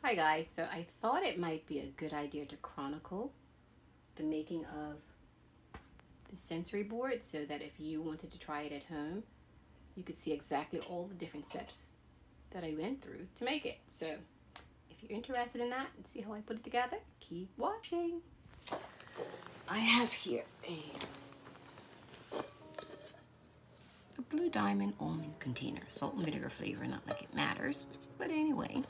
Hi guys, so I thought it might be a good idea to chronicle the making of the sensory board so that if you wanted to try it at home, you could see exactly all the different steps that I went through to make it. So if you're interested in that and see how I put it together, keep watching. I have here a blue diamond almond container, salt and vinegar flavor, not like it matters, but anyway.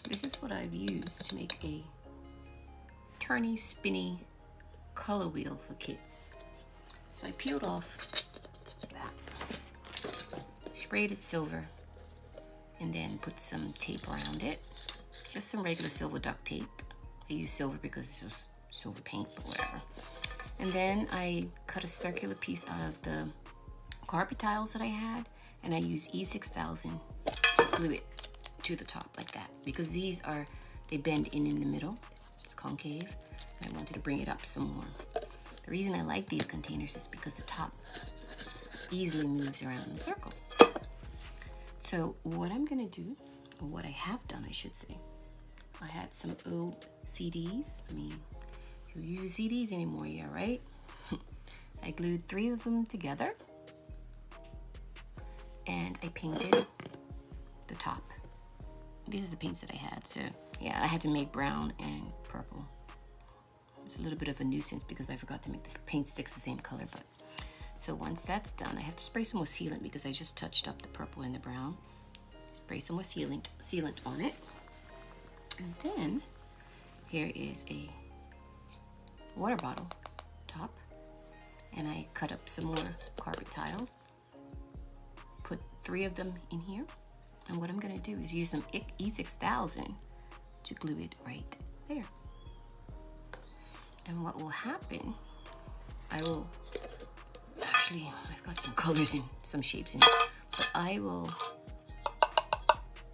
This is what I've used to make a turny, spinny color wheel for kids. So I peeled off that, sprayed it silver, and then put some tape around it. Just some regular silver duct tape. I use silver because it's just silver paint or whatever. And then I cut a circular piece out of the carpet tiles that I had, and I used E6000 to glue it to the top like that, because they bend in the middle. It's concave, and I wanted to bring it up some more. The reason I like these containers is because the top easily moves around in a circle. So what I'm gonna do, or what I have done I should say, I had some old CDs. I mean, who uses CDs anymore? Yeah, right? I glued 3 of them together and I painted the top. These are the paints that I had, so yeah, I had to make brown and purple. It's a little bit of a nuisance because I forgot to make the paint sticks the same color, but so once that's done, I have to spray some more sealant because I just touched up the purple and the brown. Spray some more sealant on it. And then here is a water bottle top, and I cut up some more carpet tiles, put 3 of them in here. And what I'm going to do is use some E6000 to glue it right there. And what will happen, I've got some colors and some shapes in it, but I will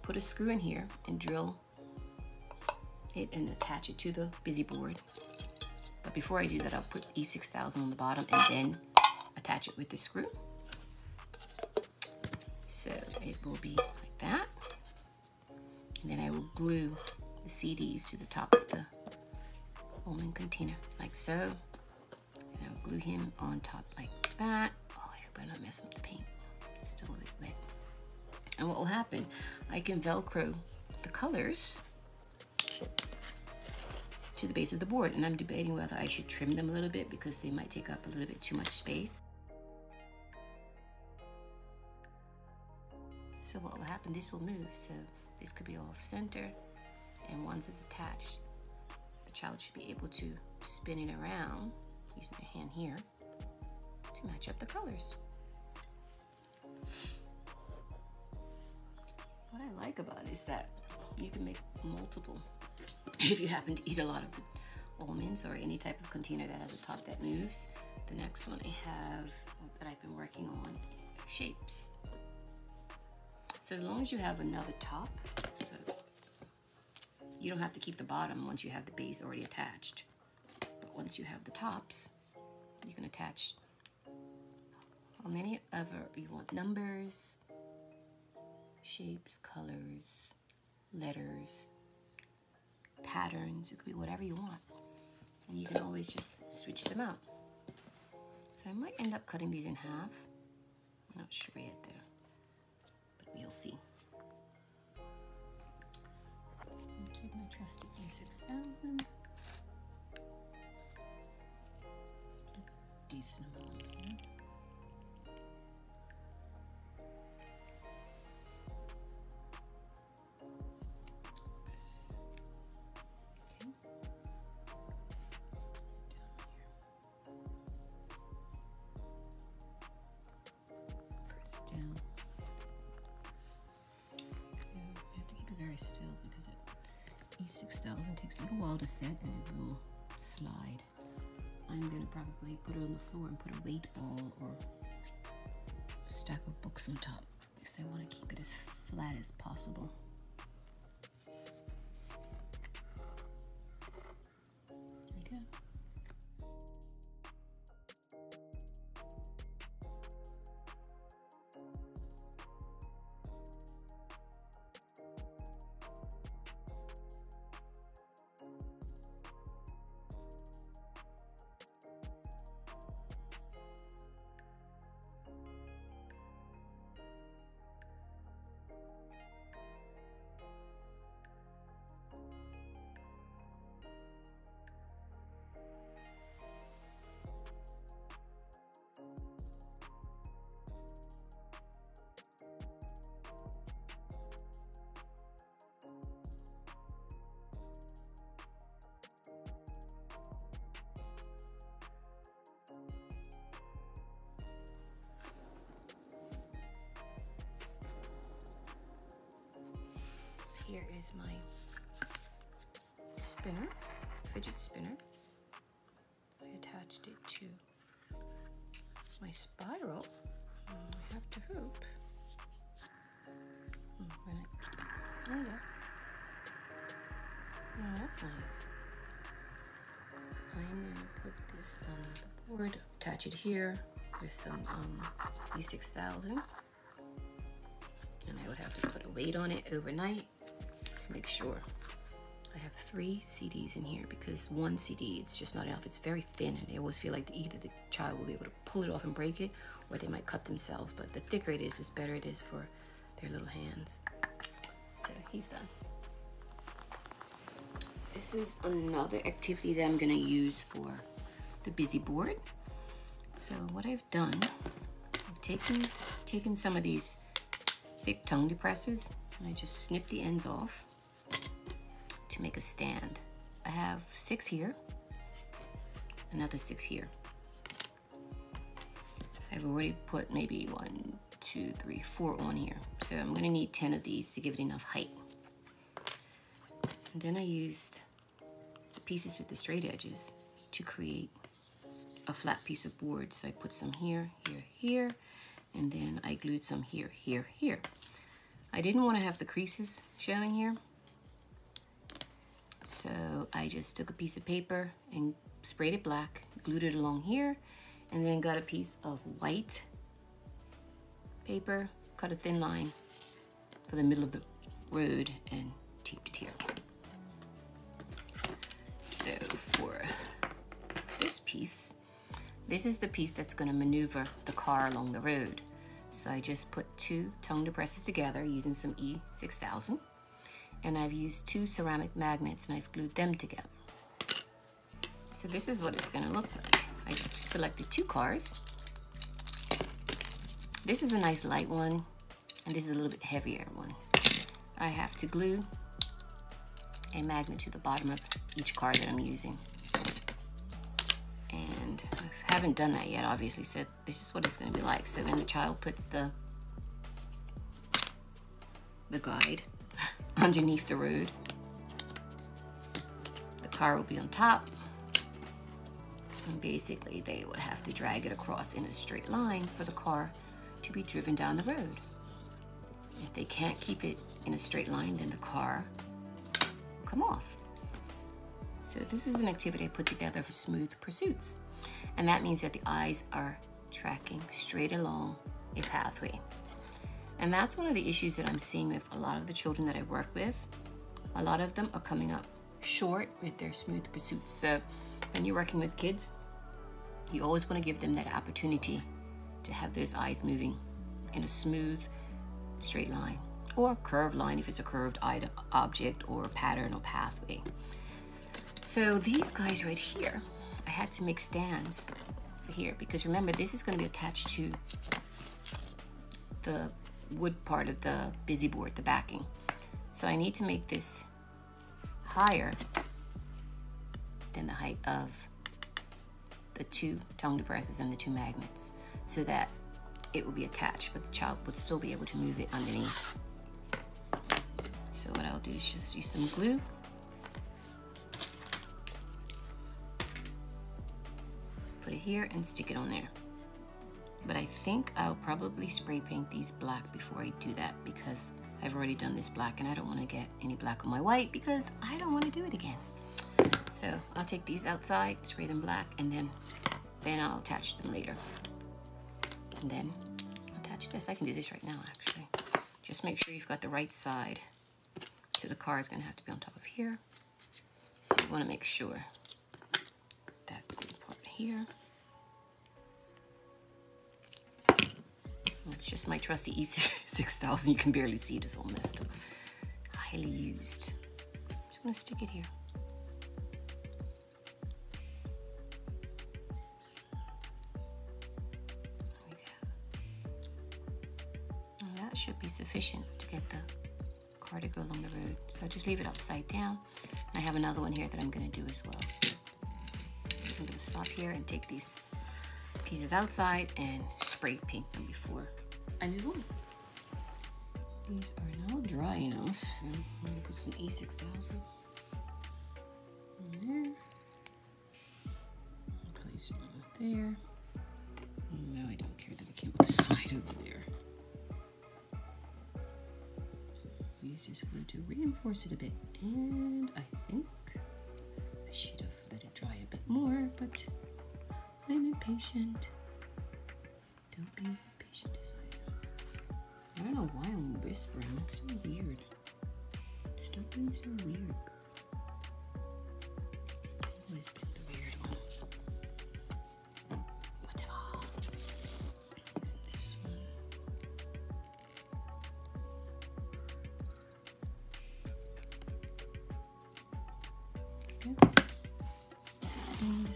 put a screw in here and drill it and attach it to the busy board. But before I do that, I'll put E6000 on the bottom and then attach it with the screw. So it will be like that. And then I will glue the CDs to the top of the almond container, like so. And I will glue him on top like that. Oh, I hope I'm not messing up the paint. It's still a bit wet. And what will happen, I can Velcro the colors to the base of the board. And I'm debating whether I should trim them a little bit because they might take up a little bit too much space. So what will happen, this will move, so this could be off center, and once it's attached, the child should be able to spin it around using their hand here to match up the colors. What I like about it is that you can make multiple. If you happen to eat a lot of the almonds or any type of container that has a top that moves. The next one I have that I've been working on, shapes. So as long as you have another top, so you don't have to keep the bottom once you have the base already attached. But once you have the tops, you can attach how many ever you want. Numbers, shapes, colors, letters, patterns. It could be whatever you want. And you can always just switch them out. So I might end up cutting these in half. I'm not sure yet though. We'll see. Take my trusty E6000. Decent amount here. Okay. Press it down. Very still because E6000 takes a little while to set and it will slide. I'm going to probably put it on the floor and put a weight ball or a stack of books on top because I want to keep it as flat as possible. There we go. here is my spinner, fidget spinner. I attached it to my spiral. I have to hope. Oh, yeah. Oh, that's nice. So I'm gonna put this on the board, attach it here with some E6000. And I would have to put a weight on it overnight to make sure. I have 3 CDs in here because one CD, it's just not enough. It's very thin and I always feel like either the child will be able to pull it off and break it or they might cut themselves. But the thicker it is better it is for their little hands. So he's done. This is another activity that I'm gonna use for the busy board. So what I've done, I've taken some of these thick tongue depressors and I just snip the ends off to make a stand. I have 6 here, another 6 here. I've already put maybe 1, 2, 3, 4 on here. So I'm gonna need 10 of these to give it enough height. And then I used the pieces with the straight edges to create a flat piece of board. So I put some here, here, here, and then I glued some here, here, here. I didn't want to have the creases showing here. So I just took a piece of paper and sprayed it black, glued it along here, and then got a piece of white paper, cut a thin line for the middle of the road and taped it here. So for this piece, this is the piece that's going to maneuver the car along the road. So I just put 2 tongue depressors together using some E6000, and I've used 2 ceramic magnets and I've glued them together. So this is what it's going to look like. I selected 2 cars. This is a nice light one, and this is a little bit heavier one. I have to glue a magnet to the bottom of each car that I'm using. And I haven't done that yet, obviously, so this is what it's going to be like. So then the child puts the guide underneath the road. The car will be on top. And basically, they would have to drag it across in a straight line for the car to be driven down the road. If they can't keep it in a straight line, then the car will come off. So this is an activity I put together for smooth pursuits. And that means that the eyes are tracking straight along a pathway. And that's one of the issues that I'm seeing with a lot of the children that I work with. A lot of them are coming up short with their smooth pursuits. So when you're working with kids, you always want to give them that opportunity to have those eyes moving in a smooth, straight line, or a curved line if it's a curved object or pattern or pathway. So these guys right here, I had to make stands for here because remember, this is going to be attached to the wood part of the busy board, the backing. So I need to make this higher than the height of the 2 tongue depressors and the 2 magnets so that it will be attached, but the child would still be able to move it underneath. So what I'll do is just use some glue. Put it here and stick it on there. But I think I'll probably spray paint these black before I do that because I've already done this black and I don't want to get any black on my white because I don't want to do it again. So I'll take these outside, spray them black, and then I'll attach them later. And then I'll attach this. I can do this right now, actually. Just make sure you've got the right side. So the car is going to have to be on top of here. So you want to make sure that part here. It's just my trusty E6000. You can barely see it, it's all messed up. Highly used. I'm just going to stick it here. That should be sufficient to get the car to go along the road. So just leave it upside down. I have another one here that I'm going to do as well. I'm going to stop here and take these pieces outside and spray paint them before I move on. These are now dry enough. So I'm going to put some E6000 in there. Place it there. No, I don't care that I can't put the slide over there. So I'll use this glue to reinforce it a bit. And I think I should have let it dry a bit more, but I'm impatient. Don't be impatient as I am. I don't know why I'm whispering. It's so weird. Stop being so weird. Always been the weird one. Whatever. And this one. Okay. This end.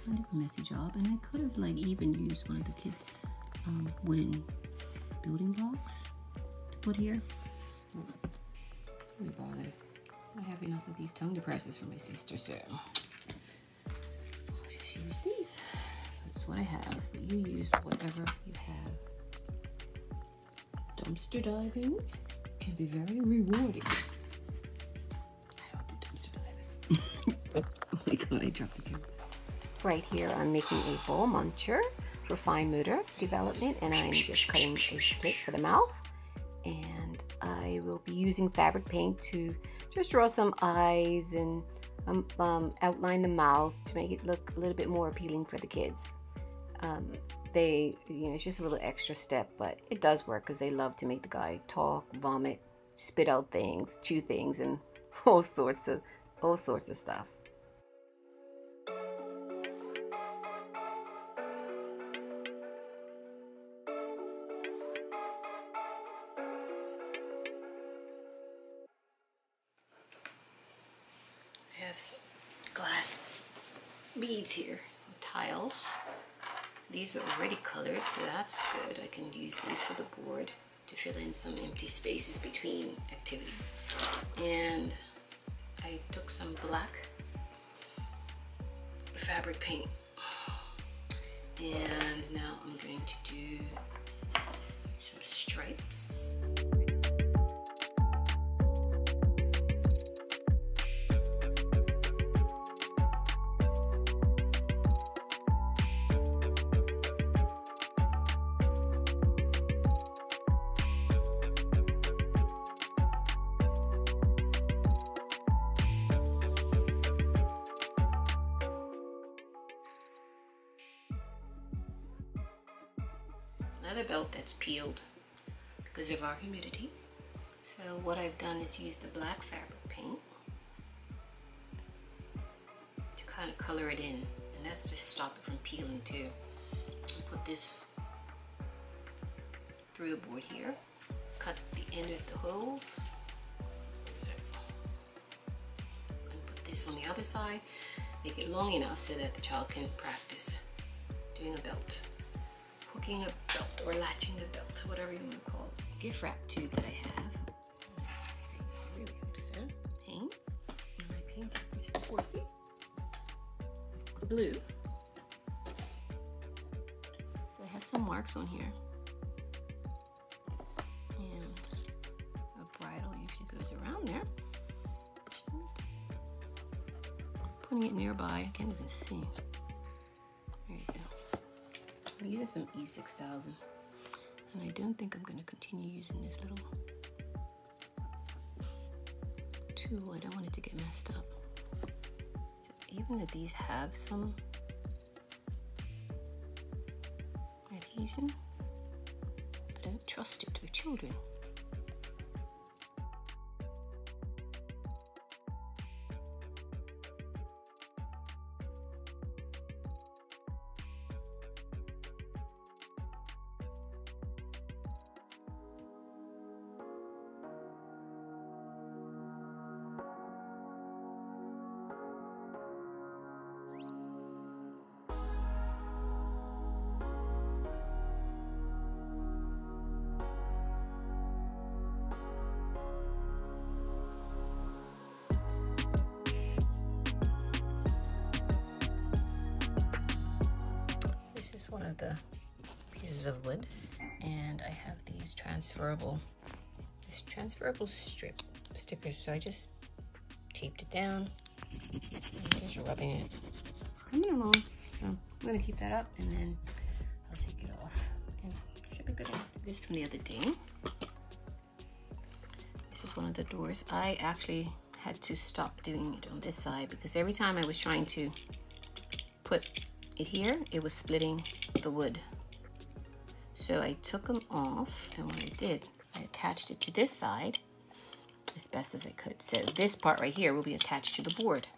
Kind of a messy job, and I could have like even used one of the kids' wooden building blocks to put here. Let me bother. I have enough of these tongue depressors for my sister, so I'll just use these. That's what I have, but you use whatever you have. Dumpster diving can be very rewarding. I don't do dumpster diving. Oh my god, I dropped the camera. Right here, I'm making a ball muncher for fine motor development, and I'm just cutting a slit for the mouth. And I will be using fabric paint to just draw some eyes and outline the mouth to make it look a little bit more appealing for the kids. It's just a little extra step, but it does work because they love to make the guy talk, vomit, spit out things, chew things, and all sorts of stuff. I have some glass beads here, tiles. These are already colored, so that's good. I can use these for the board to fill in some empty spaces between activities. And I took some black fabric paint, and now I'm going to do some stripes. Leather belt that's peeled because of our humidity. So what I've done is use the black fabric paint to kind of color it in, and that's to stop it from peeling too. I'll put this through the board here, cut the end of the holes, and put this on the other side, make it long enough so that the child can practice doing a belt. Hooking a belt or latching the belt, whatever you want to call it. Gift wrap tube that I have. Let's see, I really upset. Paint. And I painted Mr. Horsey blue. So I have some marks on here. And a bridle usually goes around there. Putting it nearby, I can't even see. There you go. I'm using some E6000, and I don't think I'm going to continue using this little tool. I don't want it to get messed up. So even though these have some adhesion, I don't trust it with children. of the pieces of wood, and I have these transferable strip stickers, so I just taped it down. I'm just rubbing it. It's coming along, so I'm gonna keep that up, and then I'll take it off. And it should be good enough. This from the other day. This is one of the doors. I actually had to stop doing it on this side because every time I was trying to put it here, it was splitting the wood. So I took them off, and what I did, I attached it to this side as best as I could. So this part right here will be attached to the board.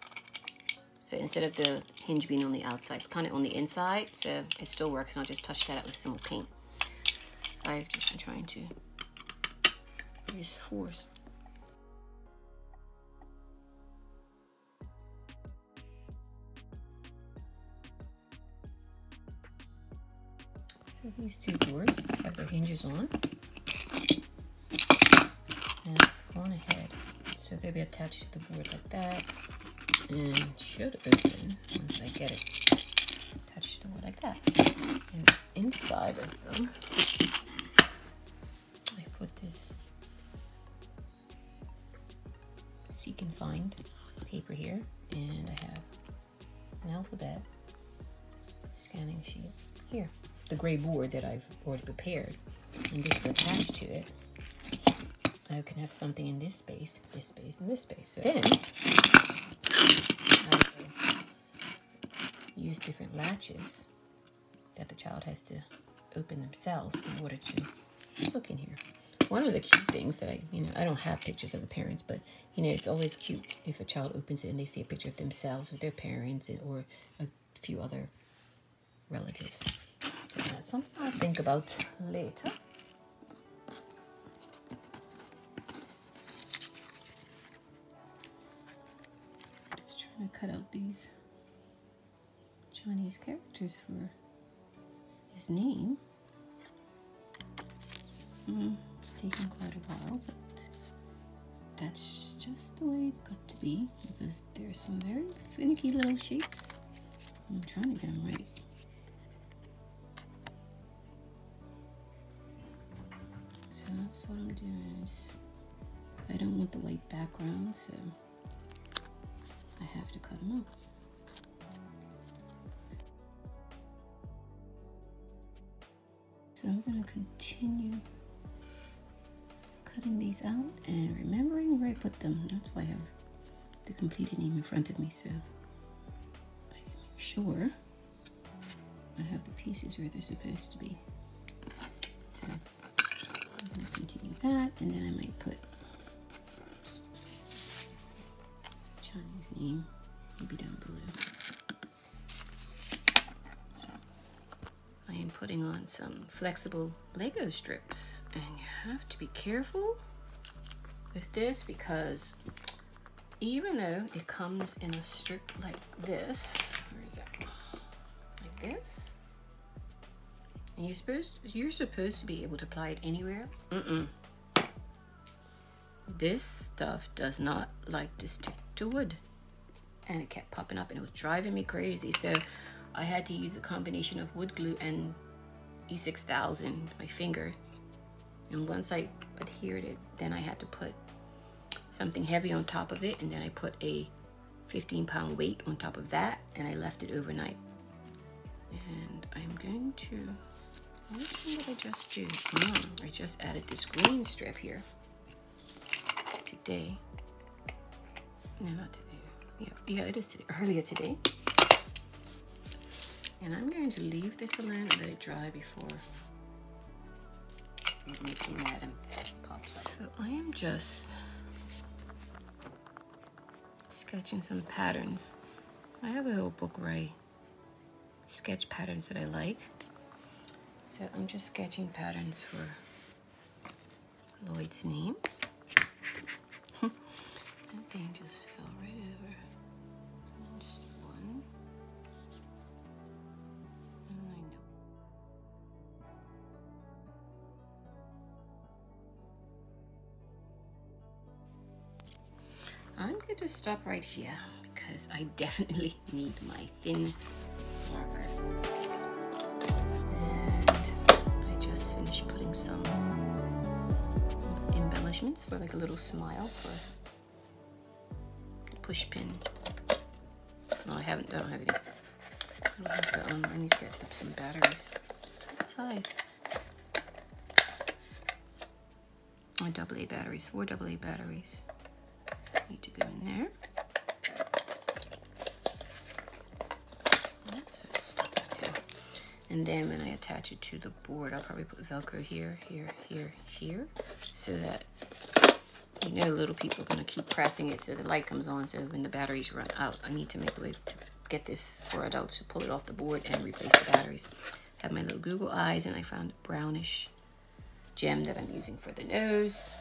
So instead of the hinge being on the outside, it's kind of on the inside, so it still works, and I'll just touch that up with some more paint. I've just been trying to use force. So these two doors have their hinges on. And I've gone ahead. So they'll be attached to the board like that. And should open once I get it attached to the board like that. And inside of them, I put this seek and find paper here. And I have an alphabet scanning sheet here. The gray board that I've already prepared, and this is attached to it. I can have something in this space, and this space. So then I will use different latches that the child has to open themselves in order to look in here. One of the cute things that I don't have pictures of the parents, but it's always cute if a child opens it and they see a picture of themselves with their parents or a few other relatives. So that's something I'll think about later. Just trying to cut out these Chinese characters for his name. It's taken quite a while, but that's just the way it's got to be because there's some very finicky little shapes. I'm trying to get them right. So that's what I'm doing. I don't want the white background, so I have to cut them off. So I'm going to continue cutting these out and remembering where I put them. That's why I have the completed name in front of me, so I can make sure I have the pieces where they're supposed to be. So I'm going to continue that, and then I might put Chinese name maybe down below. So I am putting on some flexible Lego strips, and you have to be careful with this because even though it comes in a strip like this, where is it? Like this. And you're supposed to be able to apply it anywhere. This stuff does not like to stick to wood, and it kept popping up, and it was driving me crazy. So I had to use a combination of wood glue and E6000, my finger. And once I adhered it, then I had to put something heavy on top of it, and then I put a 15-pound weight on top of that, and I left it overnight. And I'm going to, what did I just do? I just added this green strip here today. No, not today. Yeah, it is today. Earlier today. And I'm going to leave this alone and let it dry before it makes me mad and pops up. So I am just sketching some patterns. I have a little book where I sketch patterns that I like. So I'm just sketching patterns for Lloyd's name. That thing just fell right over. Just one. And I know. I'm going to stop right here because I definitely need my thin marker. lines for like a little smile for the push pin. No, I don't have any. I don't have the, I need to get some batteries. What size? My AA batteries, 4 AA batteries. Need to go in there. And then when I attach it to the board, I'll probably put Velcro here, here, here, here, so that, you know, little people are gonna keep pressing it so the light comes on. So when the batteries run out, I need to make a way to get this for adults to pull it off the board and replace the batteries. I have my little Google eyes, and I found a brownish gem that I'm using for the nose.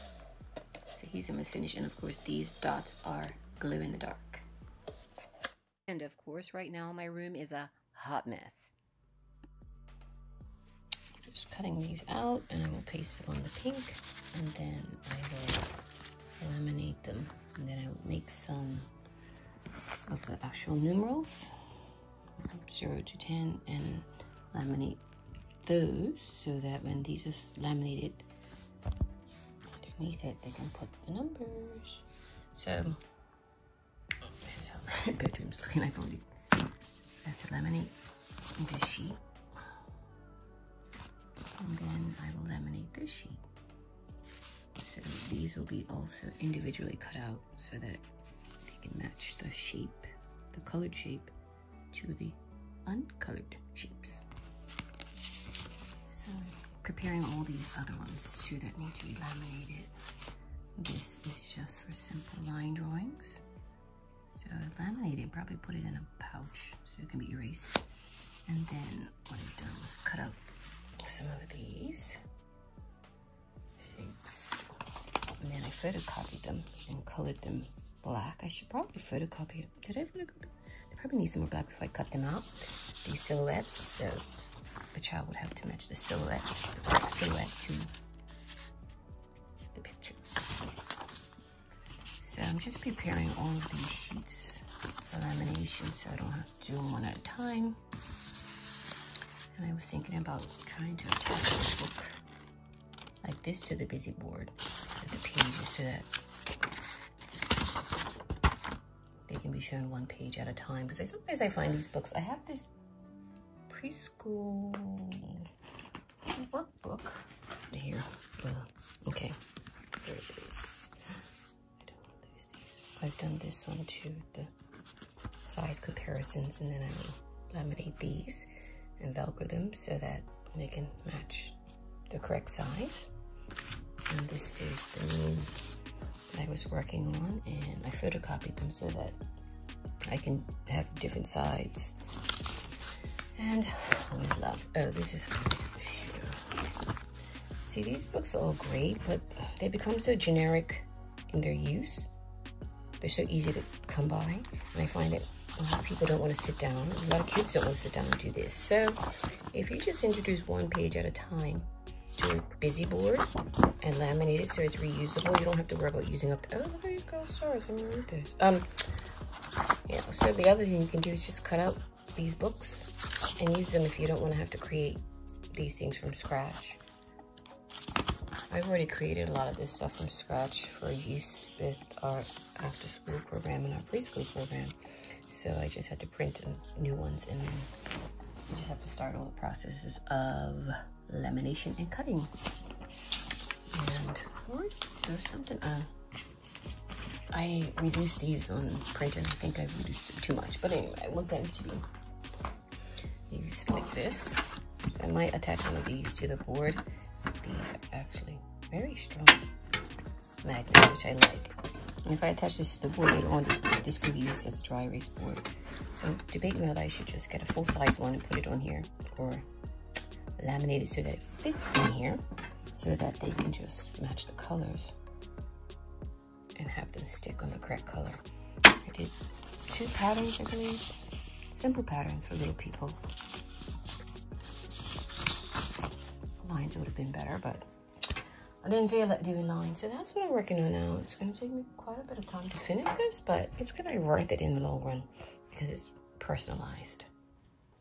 So he's almost finished, and of course these dots are glow in the dark. And of course right now my room is a hot mess. Just cutting these out, and I will paste them on the pink, and then I will laminate them, and then I will make some of the actual numerals, 0 to 10, and laminate those so that when these are laminated underneath it, they can put the numbers. So this is how my bedroom's looking. I've already have to laminate this sheet, and then I will laminate this sheet. So these will be also individually cut out so that they can match the shape, the colored shape, to the uncolored shapes. So preparing all these other ones too that need to be laminated. This is just for simple line drawings. So I laminated, probably put it in a pouch so it can be erased. And then what I've done was cut out some of these shapes. And then I photocopied them and colored them black. I should probably photocopy it. Did I photocopy it? I probably need some more black before I cut them out. These silhouettes, so the child would have to match the silhouette, the black silhouette to the picture. So I'm just preparing all of these sheets for lamination so I don't have to do them one at a time. And I was thinking about trying to attach a book like this to the busy board with the pages so that they can be shown one page at a time. Because sometimes I find these books, I have this preschool workbook here. Okay, there it is. I don't want to lose these. I've done this one too, the size comparisons, and then I will laminate these and Velcro them so that they can match the correct size. And this is the new that I was working on, and I photocopied them so that I can have different sides. And always love, oh, this is, see, these books are all great, but they become so generic in their use. They're so easy to come by, and I find that a lot of people don't want to sit down. A lot of kids don't want to sit down and do this. So if you just introduce one page at a time to a busy board and laminate it so it's reusable, you don't have to worry about using up the, oh, there you go, stars, I'm gonna read this. Yeah, so the other thing you can do is just cut out these books and use them if you don't want to have to create these things from scratch. I've already created a lot of this stuff from scratch for use with our after school program and our preschool program. So I just had to print new ones, and then you just have to start all the processes of lamination and cutting. And of course, there's something, I reduced these on print, and I think I've reduced it too much. But anyway, I want them to be used like this. So I might attach one of these to the board. These are actually very strong magnets, which I like. And if I attach this to the board later on, this could be used as a dry erase board. So debate whether I should just get a full-size one and put it on here, or laminate it so that it fits in here, so that they can just match the colors and have them stick on the correct color. I did 2 patterns, I believe. Simple patterns for little people. Lines would have been better, but I didn't feel like doing lines, so that's what I'm working on now. It's going to take me quite a bit of time to finish this, but it's going to be worth it in the long run because it's personalized.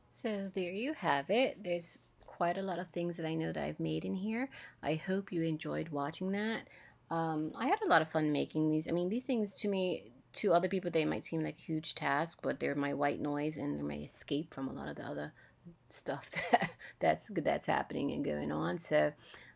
So there you have it. There's quite a lot of things that I know that I've made in here. I hope you enjoyed watching that. I had a lot of fun making these. I mean, these things to me, to other people, they might seem like a huge task, but they're my white noise and they're my escape from a lot of the other stuff that's happening and going on. So,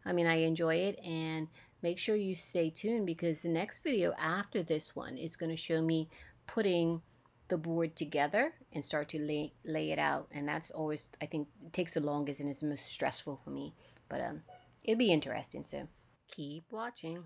I mean, I enjoy it, and make sure you stay tuned because the next video after this one is going to show me putting the board together and start to lay it out, and that's always, I think, it takes the longest and is the most stressful for me, but it'll be interesting. So keep watching.